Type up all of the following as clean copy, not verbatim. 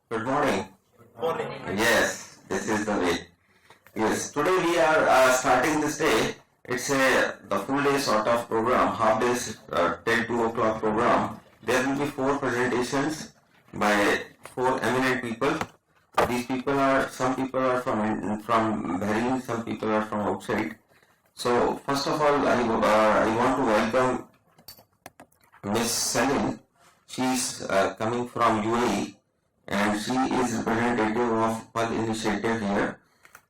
Good morning. Morning. Yes, this is the way. Yes, today we are starting this day. It's the full day sort of program, half days till 2 o'clock program. There will be 4 presentations by 4 eminent people. These people are, some people are from Bahrain, some people are from outside. So first of all, I want to welcome Miss Celine. She's coming from UAE and she is representative of Pal Initiative here,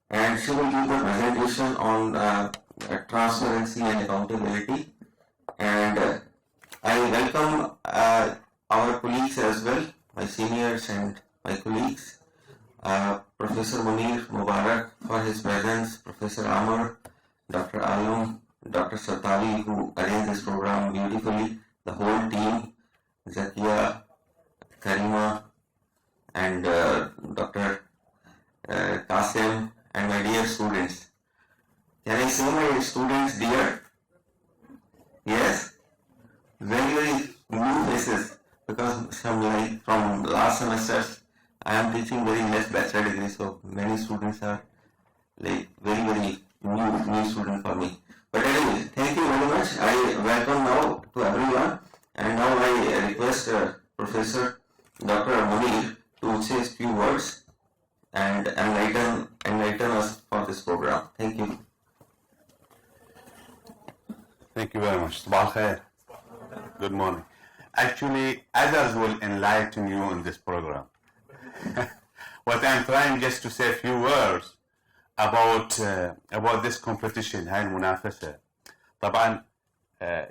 and she will give the presentation on transparency and accountability. And I welcome our colleagues as well, my seniors and my colleagues, Professor Munir Mubarak for his presence, Professor Amar, Dr. Alam, Dr. Satavi, who arranged this program beautifully, the whole team, Zakia, Karima, and Dr. Qasim, and my dear students. Can I say my students dear? Yes? Very new faces, because from last semesters I am teaching very less bachelor degree, so many students are very new students for me. But anyway, thank you very much. I welcome now to everyone, and now I request Professor Dr. Munir to say a few words and enlighten us for this program. Thank you. Thank you very much. Sabah al-khair. Good morning. Actually, others will enlighten you in this program. What I'm trying just to say a few words about this competition, هاي المنافسة. طبعا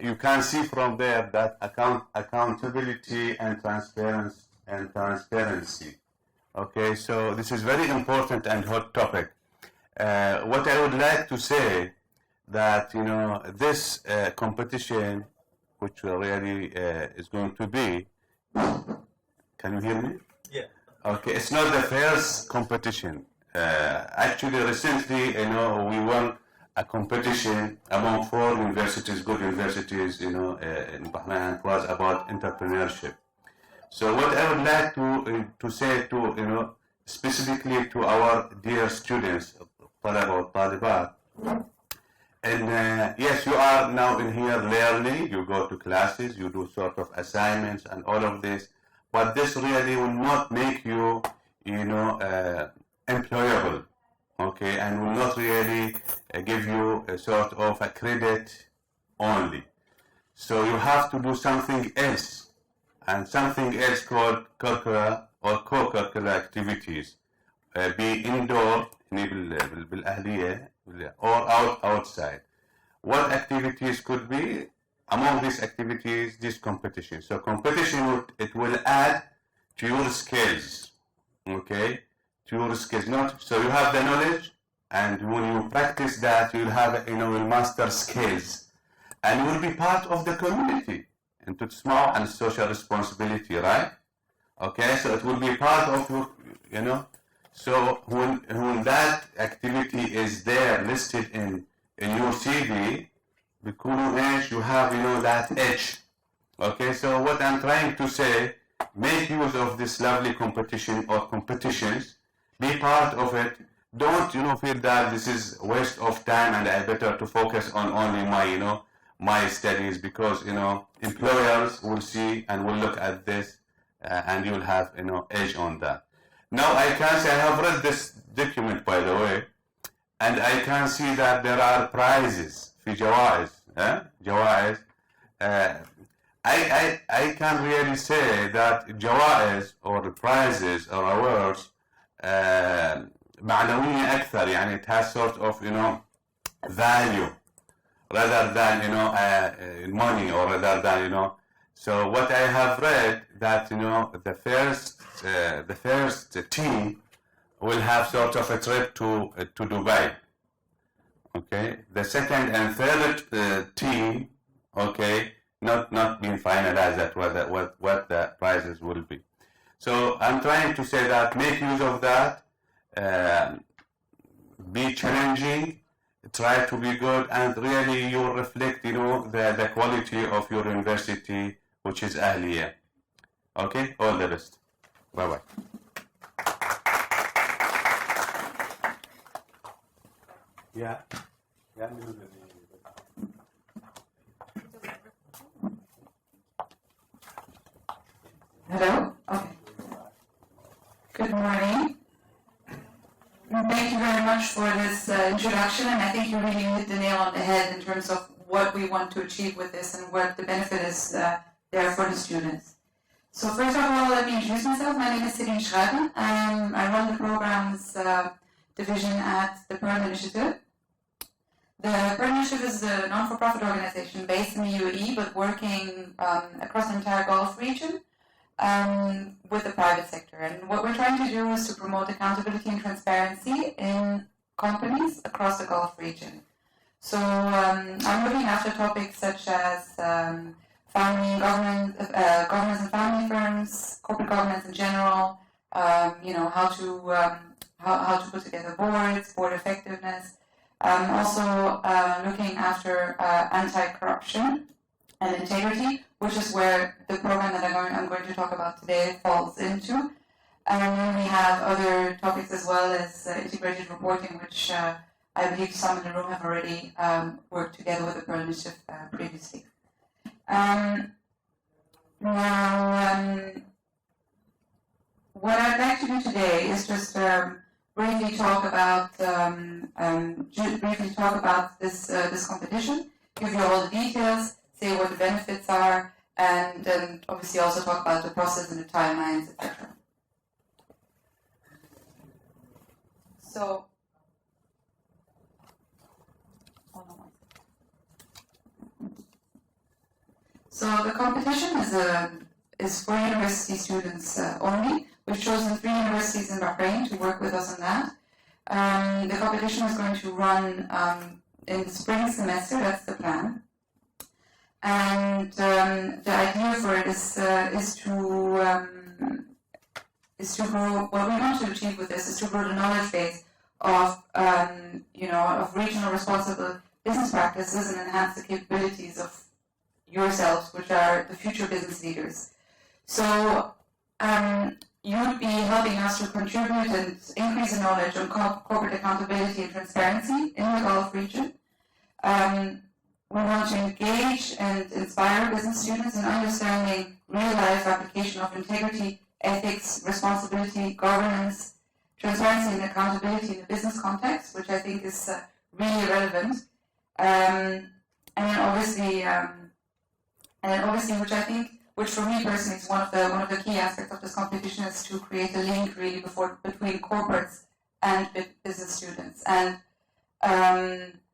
you can see from there that accountability and transparency. Okay, so this is very important and hot topic. What I would like to say that this competition, which really is going to be. Can you hear me? Yeah. Okay, it's not the first competition. Actually, recently, we won a competition among 4 universities, good universities, in Bahrain. It was about entrepreneurship. So what I would like to say to, specifically to our dear students, Talaba Talibat, and yes, you are now in here learning, you go to classes, you do sort of assignments and all of this, but this really will not make you, employable, okay, and will not really give you a sort of a credit only. So you have to do something else, and something else called curricular or co-curricular activities, be indoor or outside. What activities could be? Among these activities, this competition. So competition, it will add to your skills, okay? To your skills, not so you have the knowledge, and when you practice that, you'll have, you'll master skills, and you will be part of the community, into small and social responsibility, right? Okay, so it will be part of your, so when that activity is there listed in your CV, because you have, that edge. Okay, so what I'm trying to say, make use of this lovely competition or competitions, be part of it. Don't, feel that this is a waste of time and I better to focus on only my, my studies, because, employers will see and will look at this and you'll have, edge on that. Now I can say I have read this document, by the way, and I can see that there are prizes, في جوائز, جوائز. I can really say that جوائز or prizes or awards معنوية أكثر, يعني it has sort of, value rather than, money, or rather than, So what I have read that, the first team will have sort of a trip to Dubai. Okay, the second and third team, okay, not being finalized at what the prizes will be. So I'm trying to say that make use of that, be challenging, try to be good, and really you reflect, the quality of your university, which is Ahliya. Okay, all the best. Bye bye. Yeah. Yeah. Hello? Okay. Good morning. Thank you very much for this introduction, and I think you really hit the nail on the head in terms of what we want to achieve with this and what the benefit is there for the students. So first of all, let me introduce myself. My name is Celine Schreiber. I run the programs division at the Pearl Initiative. The Pearl Initiative is a non-for-profit organization based in the UAE, but working across the entire Gulf region with the private sector. And what we're trying to do is to promote accountability and transparency in companies across the Gulf region. So I'm looking after topics such as governance and family firms, corporate governance in general, how to put together boards, board effectiveness. Also looking after anti-corruption and integrity, which is where the program that I'm going to talk about today falls into. And then we have other topics as well as integrated reporting, which I believe some in the room have already worked together with the Pearl Initiative previously. What I'd like to do today is just briefly talk about this competition, give you all the details, say what the benefits are, and then obviously also talk about the process and the timelines, etc. So, hold on one second. So the competition is for university students only. We've chosen 3 universities in Bahrain to work with us on that. The competition is going to run in the spring semester, that's the plan. And the idea for it is to grow, what we want to achieve with this is to grow the knowledge base of regional responsible business practices and enhance the capabilities of yourselves, which are the future business leaders. So you would be helping us to contribute and increase the knowledge on corporate accountability and transparency in the Gulf region. We want to engage and inspire business students in understanding real-life application of integrity, ethics, responsibility, governance, transparency and accountability in the business context, which I think is really relevant. And then obviously, which for me personally is one of the key aspects of this competition, is to create a link really between corporates and business students. And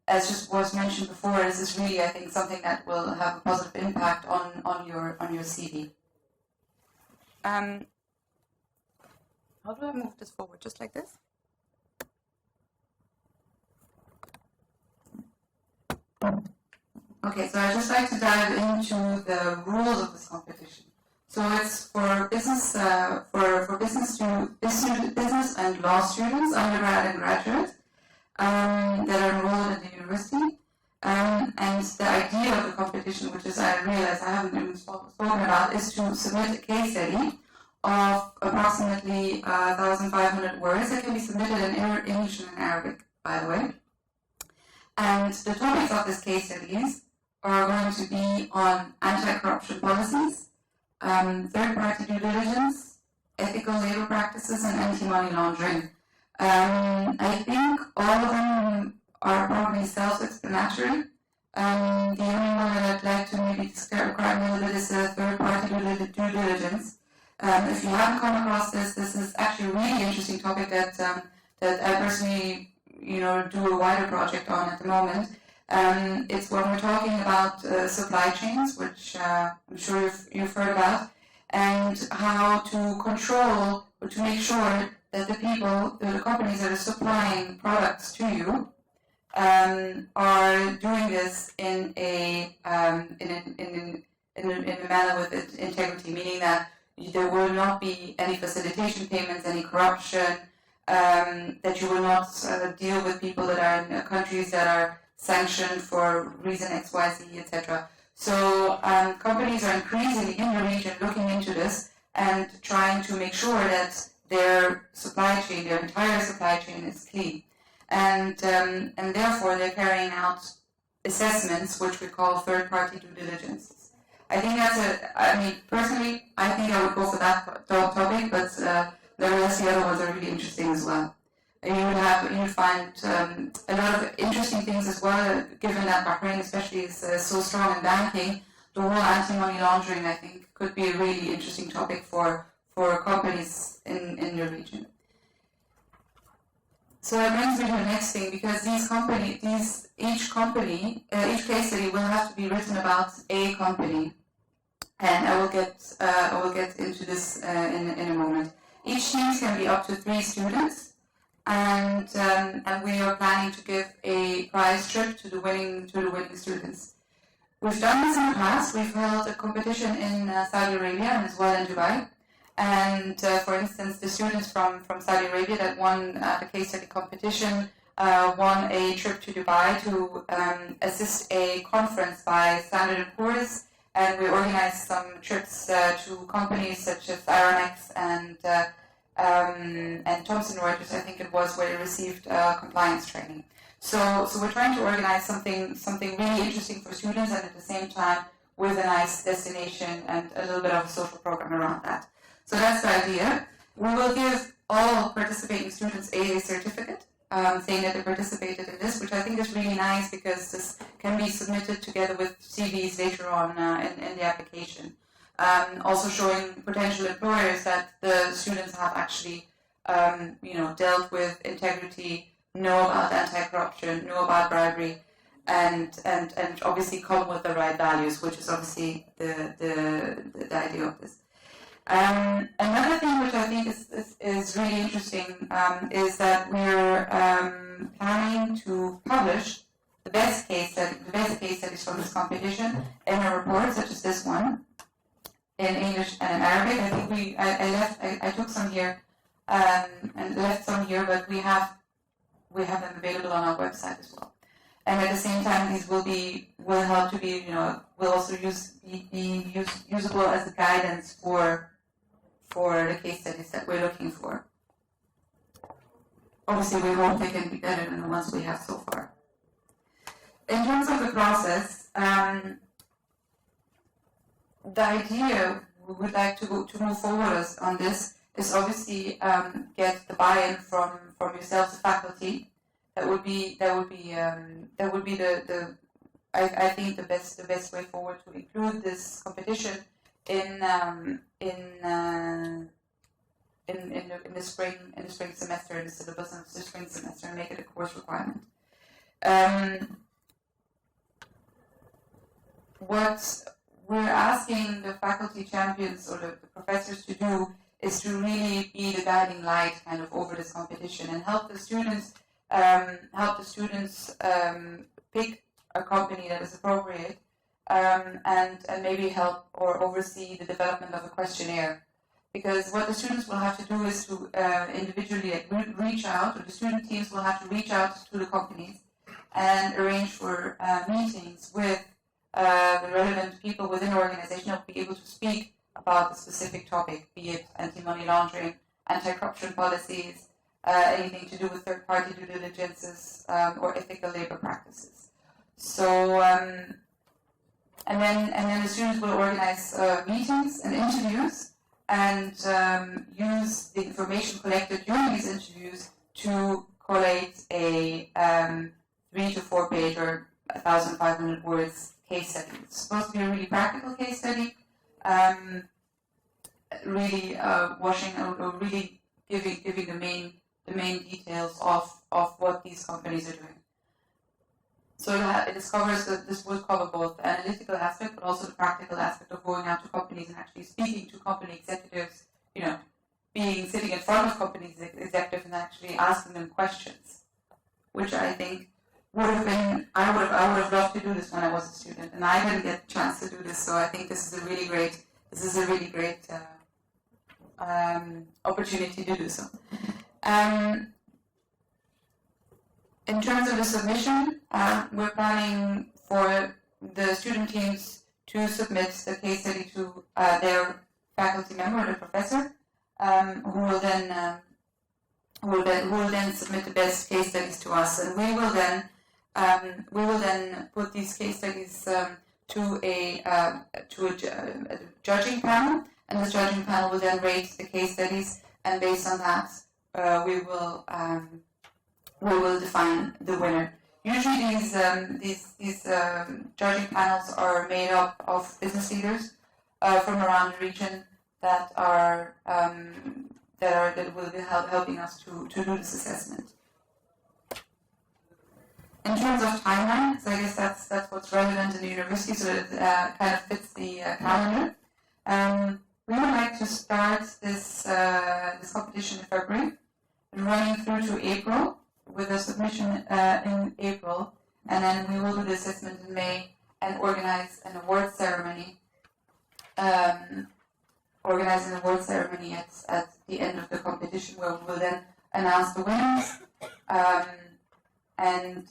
as just was mentioned before, this is really, I think, something that will have a positive impact on your CV. How do I move this forward? Just like this? Okay, so I'd just like to dive into the rules of this competition. So it's for business, business and law students, undergrad and graduate, that are enrolled in the university. And the idea of the competition, which is, I realize I haven't even spoken about, is to submit a case study of approximately 1,500 words that can be submitted in English and in Arabic, by the way. And the topics of this case studies are going to be on anti-corruption policies, third-party due diligence, ethical labor practices, and anti-money laundering. I think all of them are probably self-explanatory. The only one that I'd like to maybe describe a little bit is third-party due diligence. If you haven't come across this is actually a really interesting topic that I personally, do a wider project on at the moment. It's when we're talking about supply chains, which I'm sure you've heard about, and how to control or to make sure that the companies that are supplying products to you are doing this in a manner with integrity, meaning that there will not be any facilitation payments, any corruption, that you will not deal with people that are in countries that are sanctioned for reason X, Y, Z, etc. So companies are increasingly in the region looking into this and trying to make sure that their supply chain, their entire supply chain is clean. and therefore they're carrying out assessments, which we call third-party due diligence. I think personally, I think I would go for that topic, but nevertheless, the other ones are really interesting as well. And you would find a lot of interesting things as well, given that Bahrain especially is so strong in banking. The whole anti-money laundering, I think, could be a really interesting topic for companies in the region. So that brings me to the next thing, because each case study will have to be written about a company, and I will get into this in a moment. Each team can be up to 3 students, and we are planning to give a prize trip to the winning students. We've done this in the past. We've held a competition in Saudi Arabia and as well in Dubai. And for instance, the students from Saudi Arabia that won the case study competition won a trip to Dubai to assist a conference by Standard & Poor's, and we organized some trips to companies such as Aramex and Thomson Reuters, I think it was, where they received compliance training. So we're trying to organize something really interesting for students, and at the same time with a nice destination and a little bit of a social program around that. So that's the idea. We will give all participating students a certificate saying that they participated in this, which I think is really nice because this can be submitted together with CVs later on in the application. Also showing potential employers that the students have actually dealt with integrity, know about anti-corruption, know about bribery, and obviously come with the right values, which is obviously the idea of this. Another thing which I think is really interesting is that we're planning to publish the best case studies from this competition in a report such as this one in English and in Arabic. I think I took some here and left some here, but we have them available on our website as well. And at the same time, these will help to be will also be usable as a guidance for the case studies that we're looking for. Obviously, we hope they can be better than the ones we have so far. In terms of the process, the idea we would like to move forward on this is obviously get the buy-in from yourselves, the faculty. That would be I think the best way forward to include this competition in the spring semester, in the syllabus of the spring semester, and make it a course requirement. What we're asking the faculty champions or the professors to do is to really be the guiding light kind of over this competition and help the students pick a company that is appropriate, and maybe help or oversee the development of a questionnaire. Because what the students will have to do is to individually reach out, or the student teams will have to reach out to the companies and arrange for meetings with the relevant people within the organization who will be able to speak about the specific topic, be it anti-money laundering, anti-corruption policies, anything to do with third-party due diligences, or ethical labor practices. So, and then the students will organize meetings and interviews, and use the information collected during these interviews to collate a 3 to 4 page or 1,500 words case study. It's supposed to be a really practical case study, really washing out or really giving the main details of what these companies are doing. So this will cover both the analytical aspect, but also the practical aspect of going out to companies and actually speaking to company executives, sitting in front of company executives and actually asking them questions, which I think would have been, I would have loved to do this when I was a student, and I didn't get a chance to do this, so I think this is a really great opportunity to do so. In terms of the submission, we're planning for the student teams to submit the case study to their faculty member or the professor, who will then who will then submit the best case studies to us, and we will then put these case studies to a judging panel, and the judging panel will then rate the case studies, and based on that, we will define the winner. Usually, these judging panels are made up of business leaders from around the region that will be helping us to do this assessment. In terms of timeline, so I guess that's what's relevant in the university, so it kind of fits the calendar. We would like to start this competition in February, running through to April, with a submission in April, and then we will do the assessment in May and organize an award ceremony. At the end of the competition, where we will then announce the winners and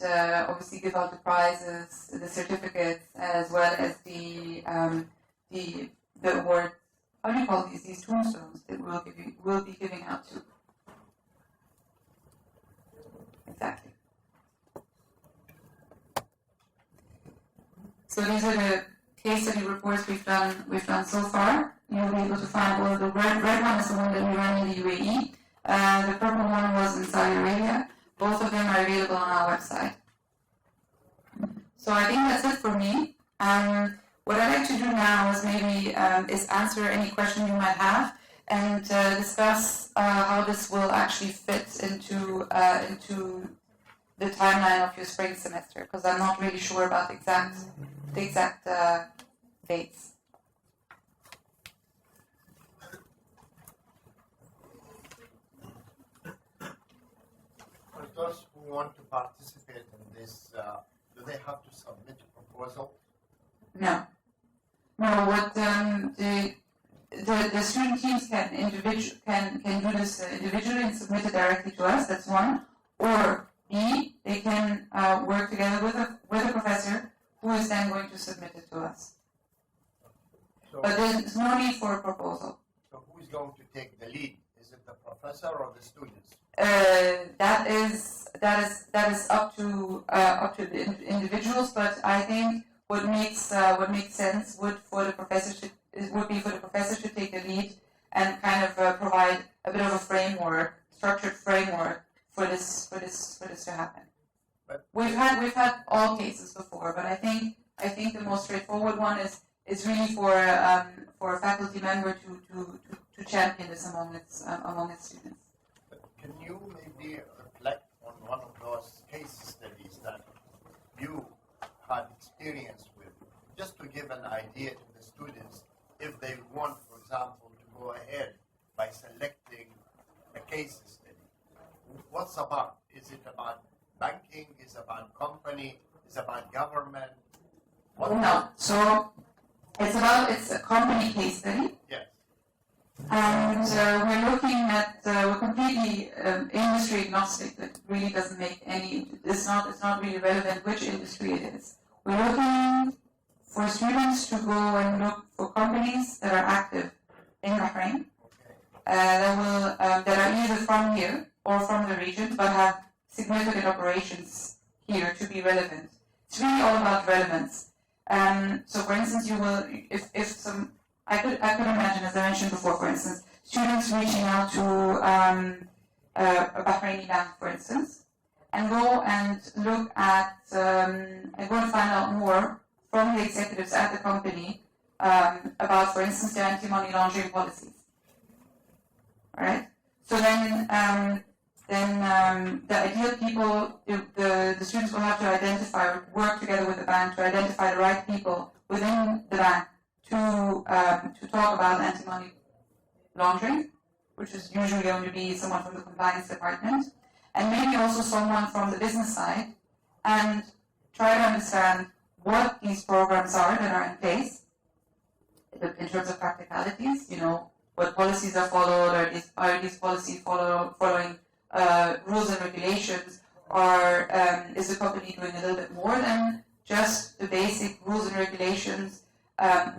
obviously give out the prizes, the certificates, as well as the award. How do you call these tombstones that we'll be giving out to? Exactly. So these are the case study reports we've done so far. You'll be able to find all the red one is the one that we ran in the UAE. The purple one was in Saudi Arabia. Both of them are available on our website. So I think that's it for me. What I'd like to do now is maybe is answer any question you might have and discuss how this will actually fit into the timeline of your spring semester, because I'm not really sure about the exact dates. For those who want to participate in this, do they have to submit a proposal? No. What the student teams can do this individually and submit it directly to us. That's one. Or B, they can work together with a professor who is then going to submit it to us. So, but there's no need for a proposal. So who is going to take the lead? Is it the professor or the students? That is up to the individuals. But I think what makes sense would be for the professor to take the lead and kind of provide a bit of a structured framework for this to happen. But We've had all cases before, but I think the most straightforward one is really for a faculty member to champion this among its students. But can you maybe reflect on one of those case studies that you had experience with, just to give an idea to the students if they want, for example, to go ahead by selecting a case study? What's about? Is it about banking? Is it about company? Is it about government? No. So it's a company case study. Yes. And we're looking at we're completely industry agnostic. That really doesn't make any. It's not really relevant which industry it is. We're looking for students to go and look for companies that are active in Bahrain, that are either from here or from the region, but have significant operations here to be relevant. It's really all about relevance. So, for instance, you will, if some, I could imagine, as I mentioned before, for instance, students reaching out to a Bahraini bank, for instance, and go and look at, and go and find out more from the executives at the company about, for instance, their anti-money laundering policies. All right. So then the ideal people, the students will have to identify or work together with the bank to identify the right people within the bank to talk about anti-money laundering, which is usually going to be someone from the compliance department, and maybe also someone from the business side, and try to understand what these programs are that are in place in terms of practicalities. What policies are followed, are these policies following rules and regulations, or is the company doing a little bit more than just the basic rules and regulations?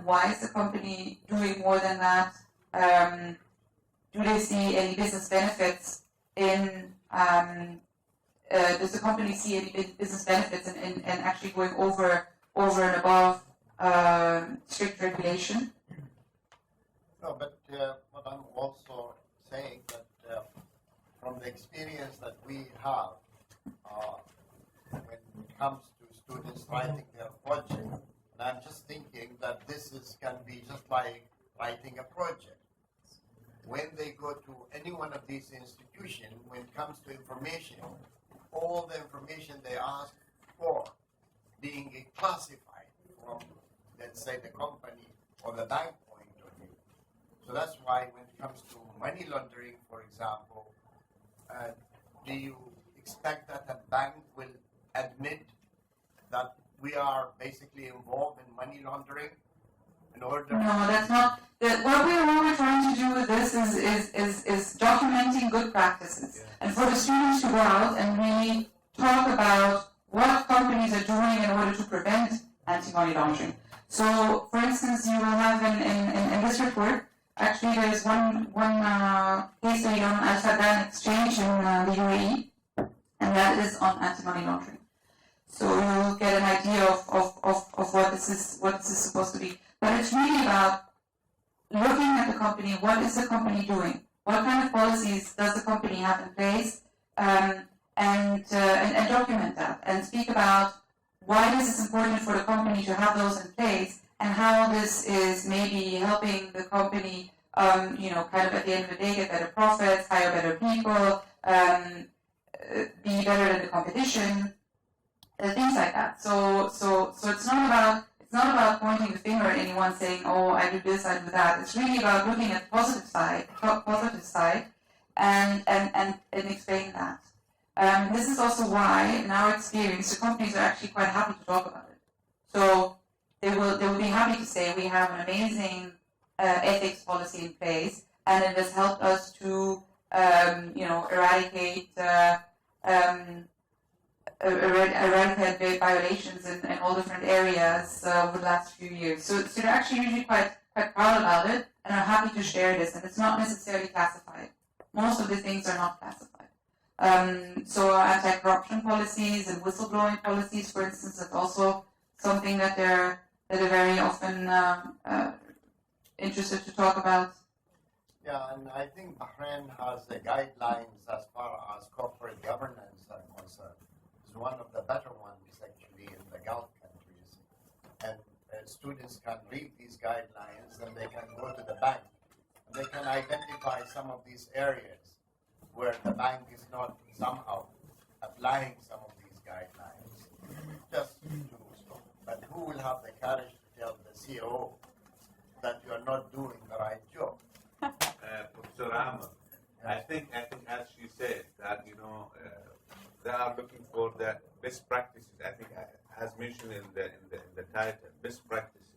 Why is the company doing more than that? Do they see any business benefits in does the company see any business benefits in actually going over and above strict regulation? No, but what I'm also saying that from the experience that we have when it comes to students writing their project, and I'm just thinking that can be just like writing a project. When they go to any one of these institutions, when it comes to information, all the information they ask for being classified from, let's say, the company or the bank point of view. So that's why when it comes to money laundering, for example, do you expect that a bank will admit that we are basically involved in money laundering in order? No, that's not. What we're trying to do with this is documenting good practices, and for the students to go out and really talk about what companies are doing in order to prevent anti-money laundering. So, for instance, you will have in this report, actually there's one case study on Al-Fadan exchange in the UAE, and that is on anti-money laundering. So you'll get an idea of what this is supposed to be. But it's really about looking at the company. What is the company doing? What kind of policies does the company have in place? And document that and speak about why this is important for the company to have those in place and how this is maybe helping the company, kind of at the end of the day get better profits, hire better people, be better than the competition, things like that. So it's not about pointing the finger at anyone saying, oh, I do this, I do that. It's really about looking at the positive side, and explaining that. This is also why, in our experience, the companies are actually quite happy to talk about it. So they will be happy to say we have an amazing ethics policy in place, and it has helped us to, eradicate violations in all different areas over the last few years. So they're actually usually quite proud about it and are happy to share this, and it's not necessarily classified. Most of the things are not classified. So anti-corruption policies and whistleblowing policies, for instance, that's also something that they're very often interested to talk about. Yeah, and I think Bahrain has the guidelines as far as corporate governance are concerned. It's one of the better ones actually in the Gulf countries. And students can read these guidelines and they can go to the bank. And they can identify some of these areas where the bank is not somehow applying some of these guidelines. But who will have the courage to tell the CEO that you are not doing the right job? Professor Ahmed, I think as she said that they are looking for the best practices. I think as mentioned in the title, best practices.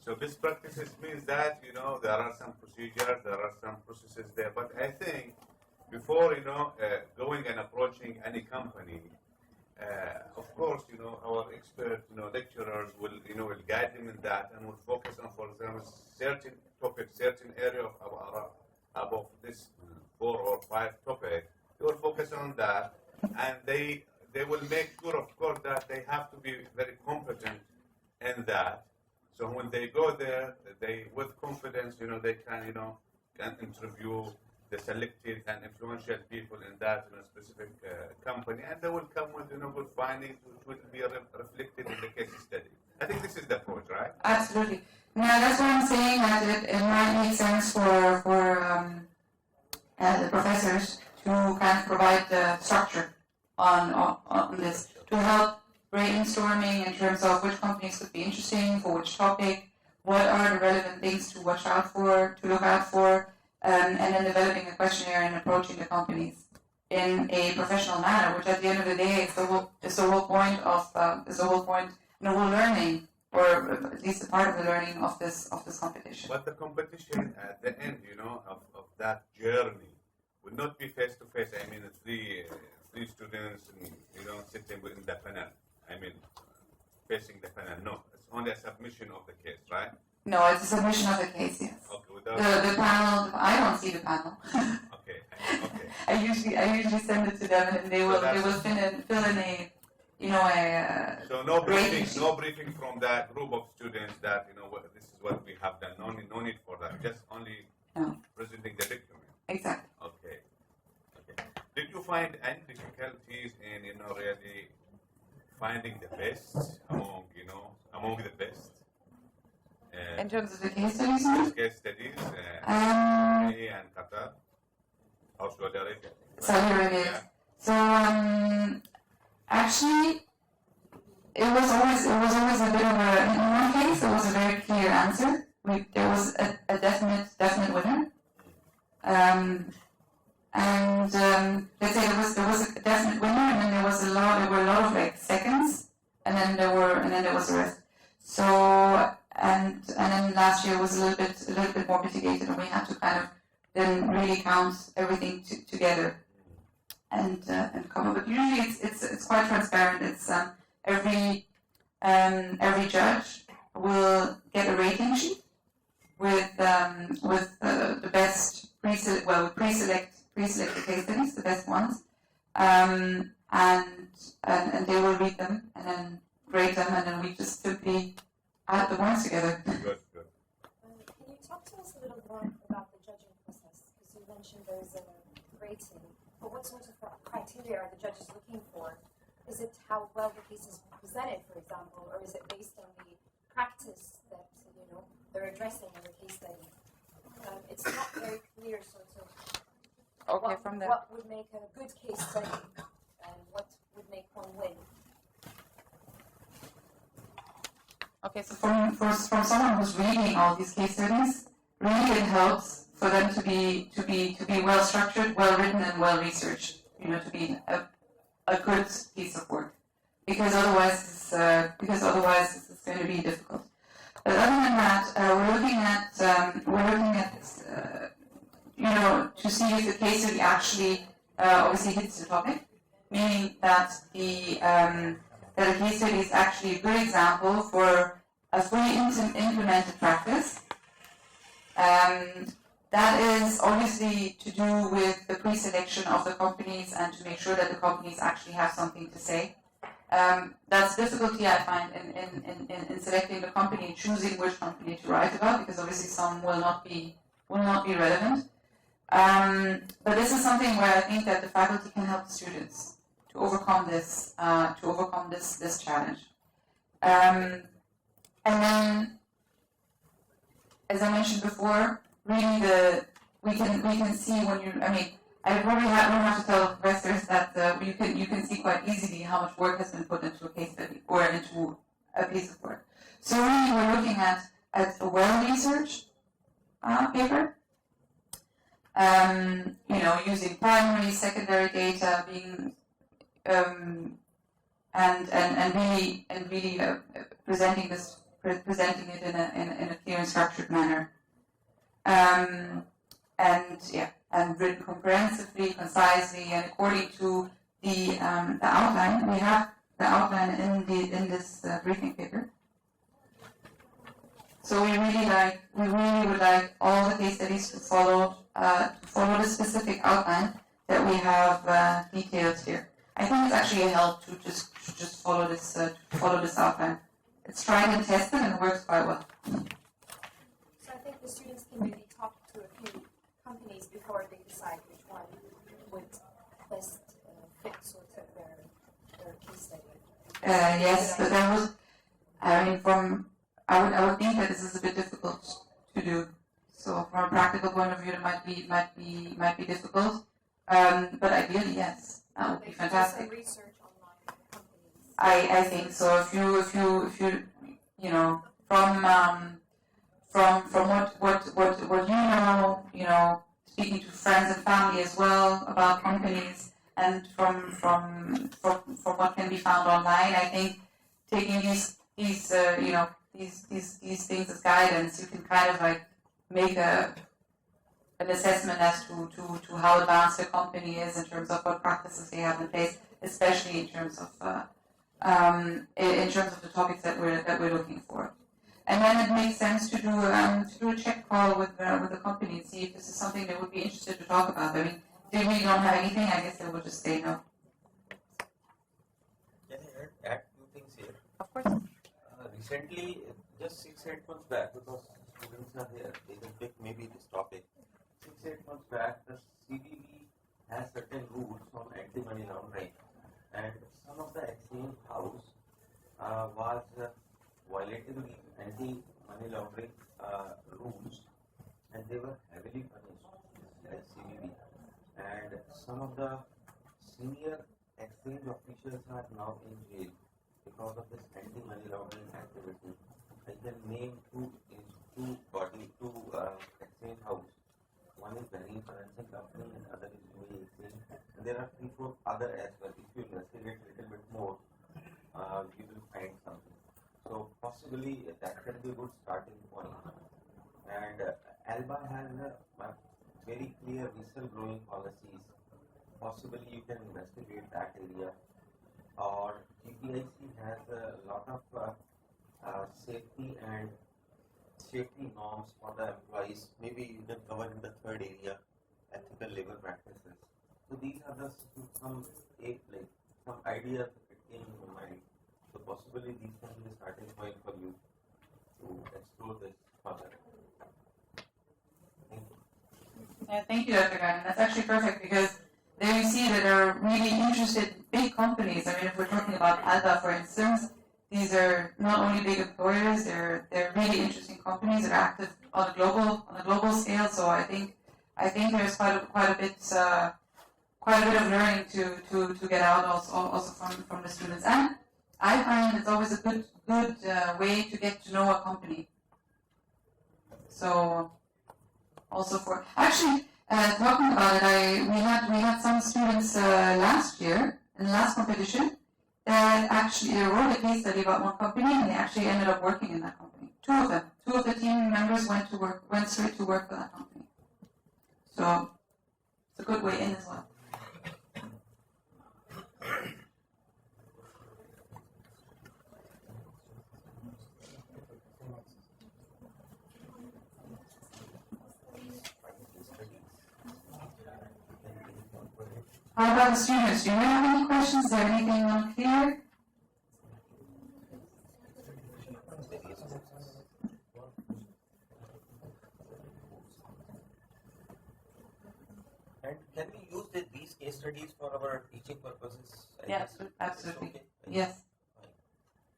So best practices means that there are some procedures, there are some processes there. But I think before going and approaching any company, of course our expert lecturers will guide them in that and will focus on, for example, certain topic, certain area of above this 4 or 5 topic. They will focus on that, and they will make sure, of course, that they have to be very competent in that. So when they go there, they with confidence, they can interview the selected and influential people in that specific company, and they will come with good findings which will be reflected in the case study. I think this is the approach, right? Absolutely. Yeah, that's what I'm saying. That it might make sense for the professors to kind of provide the structure on this to help brainstorming in terms of which companies could be interesting for which topic, what are the relevant things to watch out for, to look out for, and then developing a questionnaire and approaching the companies in a professional manner, which at the end of the day is the whole point of the whole learning, or at least a part of the learning of this competition. But the competition at the end, of that journey will not be face to face. I mean, three students, sitting in the panel. I mean, facing the panel. No, it's only a submission of the case, right? No, it's a submission of the case, yes. Okay, the panel, I don't see the panel. Okay. I usually send it to them, and they will fill in a So no briefing from that group of students that this is what we have done. No need for that. Just only presenting the document. Exactly. Okay. Did you find any difficulties in really finding the best among the best? In terms of the case studies, Case studies, and Qatar, or Saudi Arabia. Saudi Arabia. Yeah. So actually, it was always a bit of in one case, it was a very clear answer. There was a definite winner. Let's say there was a definite winner, and then there were a lot of like seconds, and then there was the rest. So and then last year was a little bit more mitigated, and we had to kind of then really count everything together and come up. But usually it's quite transparent. It's every judge will get a rating sheet with the best pre-selected case studies, the best ones, and they will read them and then grade them, and then we just simply add the ones together. Good. Can you talk to us a little more about the judging process? Because you mentioned there's a rating, but what sort of criteria are the judges looking for? Is it how well the case is presented, for example, or is it based on the practice that they're addressing in the case study? It's not very clear, sort of. Okay, what would make a good case study, and what would make one win? Okay, so from someone who's reading all these case studies, really it helps for them to be well structured, well written, and well researched. To be a good piece of work, because otherwise it's going to be difficult. But other than that, we're looking at to see if the case study actually obviously hits the topic, meaning that that a case study is actually a good example for a fully implemented practice. That is obviously to do with the pre-selection of the companies and to make sure that the companies actually have something to say. That's difficulty I find in selecting the company and choosing which company to write about, because obviously some will not be relevant. But this is something where I think that the faculty can help the students to overcome this challenge. And then, as I mentioned before, really we can see when I probably don't have to tell investors that you can see quite easily how much work has been put into a case study or into a piece of work. So really we're looking at a well-researched paper, using primary, secondary data, being and really presenting it in a clear and structured manner. And written comprehensively, concisely, and according to the outline. We have the outline in this briefing paper. So we really would like all the case studies to follow the specific outline that we have detailed here. I think it's actually a help to just follow this outline. It's tried and tested and works quite well. So I think the students can maybe talk to a few companies before they decide which one would best fit sort of their case study. Yes, but there was. I would think that this is a bit difficult to do. So from a practical point of view, it might be difficult. But ideally, yes, that would be fantastic. Research online companies. I think so. If you from what you know, speaking to friends and family as well about companies, and from what can be found online, I think taking these things as guidance, you can kind of like make an assessment as to how advanced the company is in terms of what practices they have in place, especially in terms of the topics that we're looking for. And then it makes sense to do a check call with the company and see if this is something they would be interested to talk about. I mean, they really don't have anything, I guess they will just say no. Can I add few things here? Of course. Recently, just 6-8 months back, because students are here, they can pick maybe this topic. 6-8 months back, the CBB has certain rules on anti-money laundering, and some of the exchange house was violating the anti-money laundering rules, and they were heavily punished by CBB. And some of the senior exchange officials are now in jail because of this anti-money laundering activity. I can name two exchange house. One is Bahrain Financing Company and other is UAE Exchange. And there are 3-4 other as well. If you investigate a little bit more, you will find something. So possibly that can be a good starting point. And ALBA has very clear whistleblowing policies. Possibly you can investigate that area. Or GPIC has a lot of safety norms for the employees. Maybe you can cover in the third area, ethical labor practices. So these are the some ideas that came in my mind. So possibly these can be the starting point for you to explore this further. Thank you. Yeah, thank you, Dr. Gardner. That's actually perfect because there you see that there are really interested big companies. I mean, if we're talking about Alba, for instance, these are not only big employers; they're really interesting companies that are active on a global scale. So I think there's quite a bit of learning to get out also from the students. And I find it's always a good way to get to know a company. So also for actually talking about it, we had some students last year in the last competition that actually wrote a case study about one company and they actually ended up working in that company. Two of the team members went straight to work for that company. So it's a good way in as well. How about the students? Do you have any questions? Is there anything unclear? And can we use these case studies for our teaching purposes? Yeah, absolutely. Okay. Yes.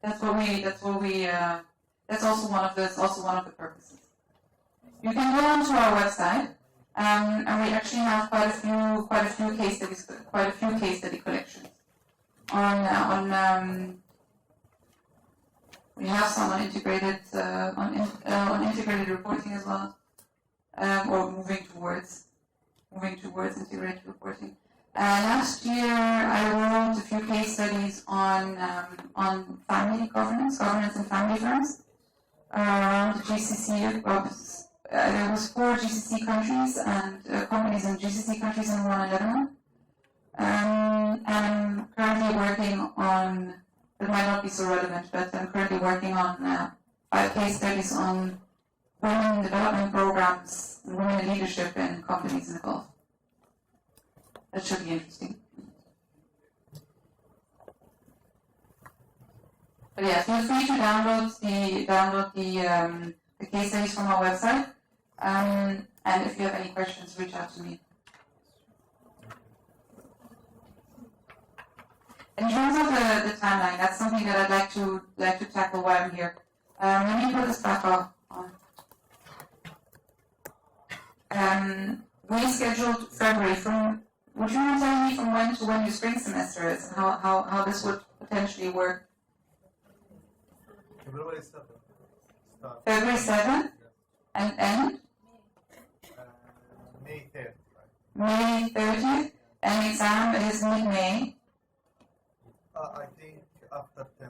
That's also one of the purposes. You can go onto our website. And we actually have quite a few case study collections. We have some on integrated reporting as well, or moving towards integrated reporting. Last year, I wrote a few case studies on family governance and family firms around the GCC. There was 4 GCC countries and companies in GCC countries and 1 in Lebanon. I'm currently working on, it might not be so relevant, but I'm currently working on 5 case studies on women development programs and women in leadership in companies in the Gulf. That should be interesting. But yeah, feel free to download the case studies from our website. And if you have any questions, reach out to me. In terms of the timeline, that's something that I'd like to tackle while I'm here. Let me put this back on. We scheduled February would you mind telling me from when to when your spring semester is and how this would potentially work? February 7th. February 7th? And end? May 3rd. May 30th? And exam is mid-May? I think after 10th of May.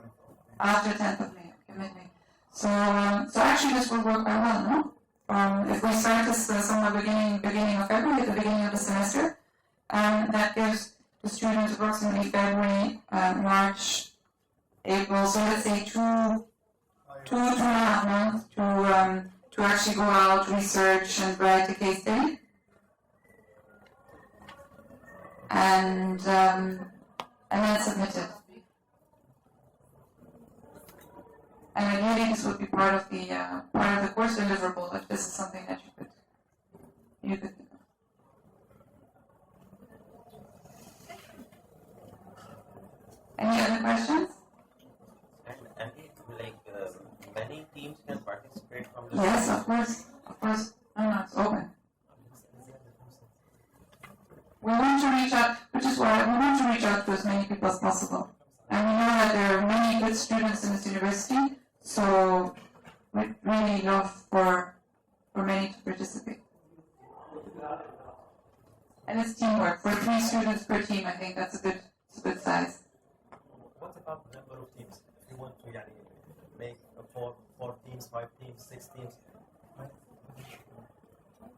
After 10th of May, okay, mid-May. So actually this will work quite well, no? If we start this somewhere beginning of February, at the beginning of the semester, that gives the students approximately February, March, April, so let's say two and a half months to actually go out, research, and write a case study. and then submit it. And ideally, this would be part of the course deliverable if this is something that you could do. Any other questions? And many teams can participate from the Yes, of course. No, it's open. We want to reach out, which is why we want to reach out to as many people as possible. And we know that there are many good students in this university, so we'd really love for many to participate. And it's teamwork. For 3 students per team, I think that's a good size. What about the number of teams? If you want to make 4 teams, 5 teams, 6 teams?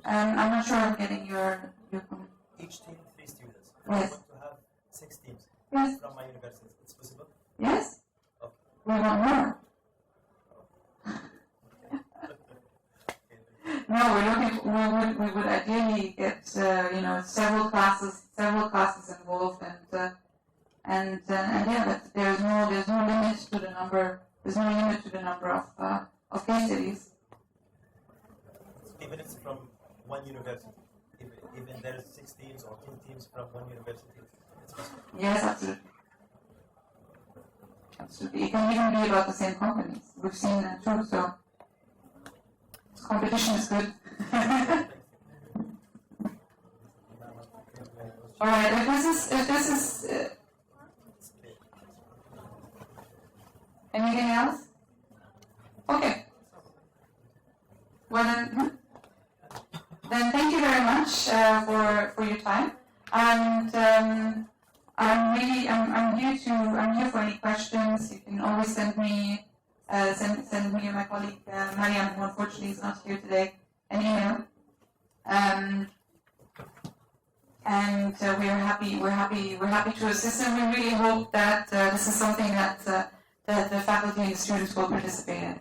I'm not sure I'm getting your comment. Each team 3 students. Yes. I want to have 6 teams Yes. from my university. It's possible? Yes? Okay. We want more. No, we would ideally get several classes involved, and yeah, but there's no limit to the number. There's no limit to the number of case studies. Even if it's from one university, even there's 6 teams or 2 teams from one university, it's possible. Yes, absolutely. Absolutely. It can even be about the same companies. We've seen that too, so competition is good. All right, if this is anything else? Okay. Well then thank you very much for your time, and I'm here for any questions. You can always send me and my colleague Mariam, who unfortunately is not here today, an email. And we're happy to assist, and we really hope that this is something that the faculty and students will participate in.